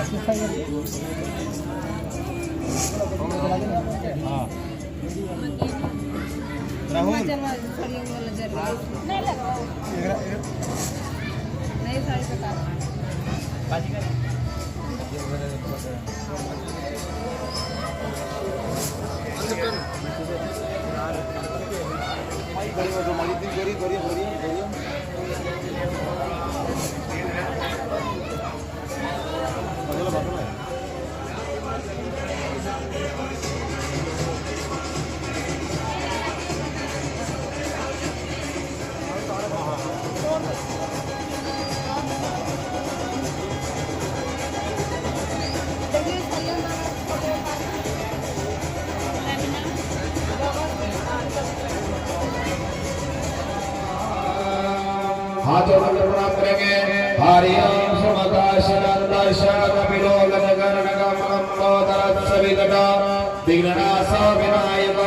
हाँ राहुल नहीं लगाओ नहीं साड़ी बता हाथों में प्रणाम करेंगे। हरि ओम समता शनंदा शरण विलोकन गण गम मोदर सविकटा विघ्ननाश विनायक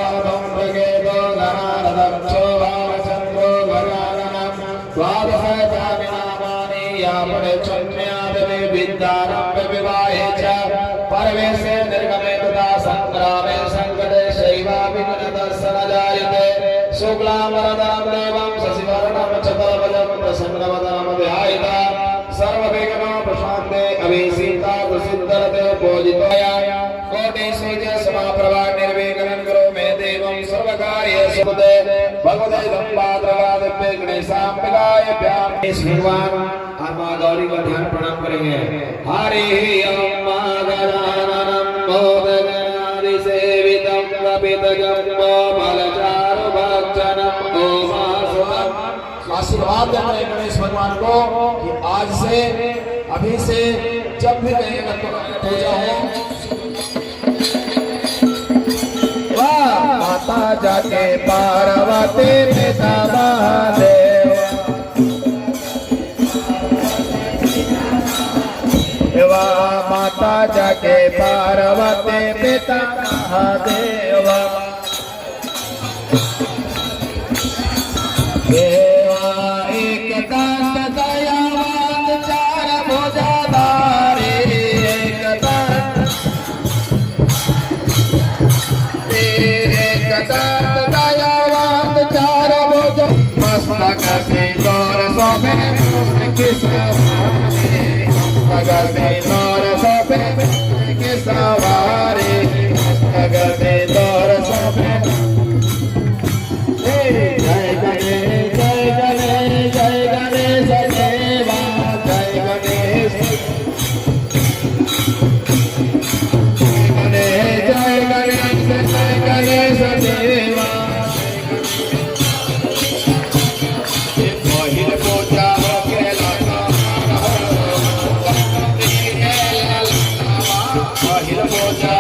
भंगे दो गणारक्षो भावचंद्रो भगवानम द्वादश नामानि यापने चन्यादवे विद्यारंभ विवाहे च परमेशे निर्गमे तथा संग्रामे संकटे शैवा विघ्न दर्शन जायते शुक्लांबरधरं देवं शशिवर्णं चतुर्भुजं प्रसन्नवदनं ध्यायेत् सर्वविघ्नो प्रशान्ते अभिसीता कुसिद्धरते पूजिताय कोटिसूर्य समाप्रभा निर्विघ्नं कुरु मे देवं सर्वकार्येषु पदे भगवते दम्बाद्रवादिभ्ये गणेशाम्बिकाय भ्यां भगवान आत्मा गौरी का ध्यान प्रणाम करेंगे। हरि ओम गजाननं मोदगणादि सेवितं कपितजम्बो फलचारु भक्षणं ओम आशीर्वाद देना है गणेश भगवान को कि आज से अभी से जब भी कहेगा तो पूजा हो माता जाके पार्वती पिता महादेव माता जाके पार्वती पिता महादेव एक दंत दयावंत चार भुजाधारी एक दंत दयावंत चार भुज मस्तक सिंदूर शोभे मस्तक सिंदूर शोभे की सवारी मस्तक सिंदूर शोभे जय गणेश जय गणेश जय गणेश देवा जय गणेश जय गणेश जय गणेश देवा पहिल पूजा हो के लाला पहिल पूजा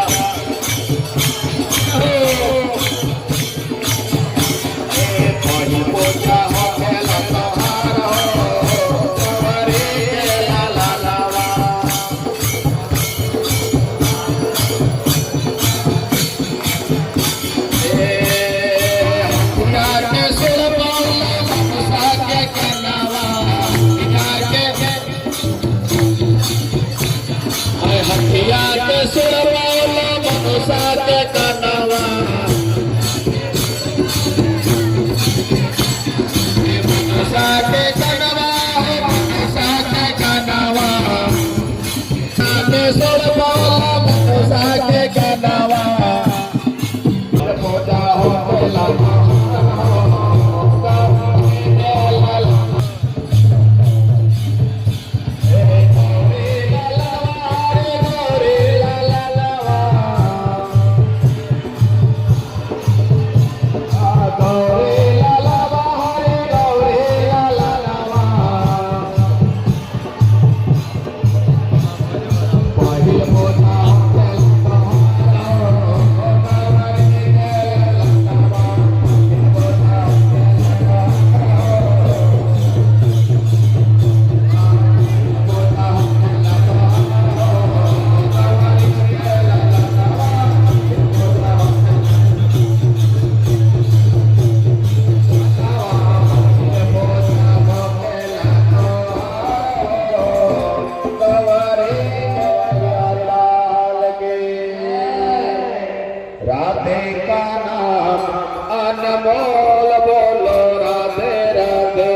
बोल बोलो राधे राधे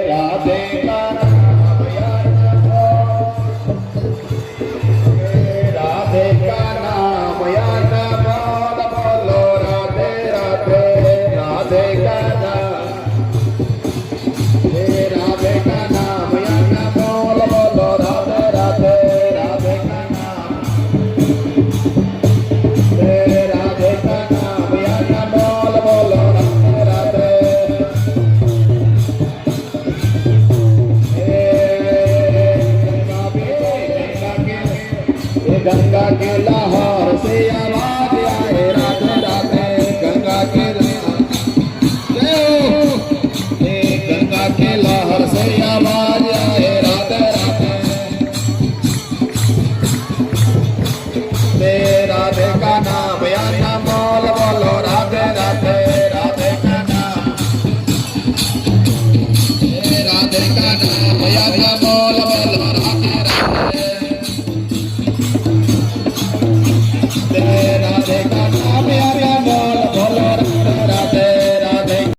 राधे का नाम याद बोल राधे का नाम याद बोल बोलो राधे राधे राधे का नाम राधे का नाम याद बोल बोलो राधे राधे राधे का नाम राधे का नाम याद बोल बोलो राधे राधे गंगा के लाहौर से आवाज आए राधे राधे गंगा के गंगा के लाहौर से आवाज आए राधे राधे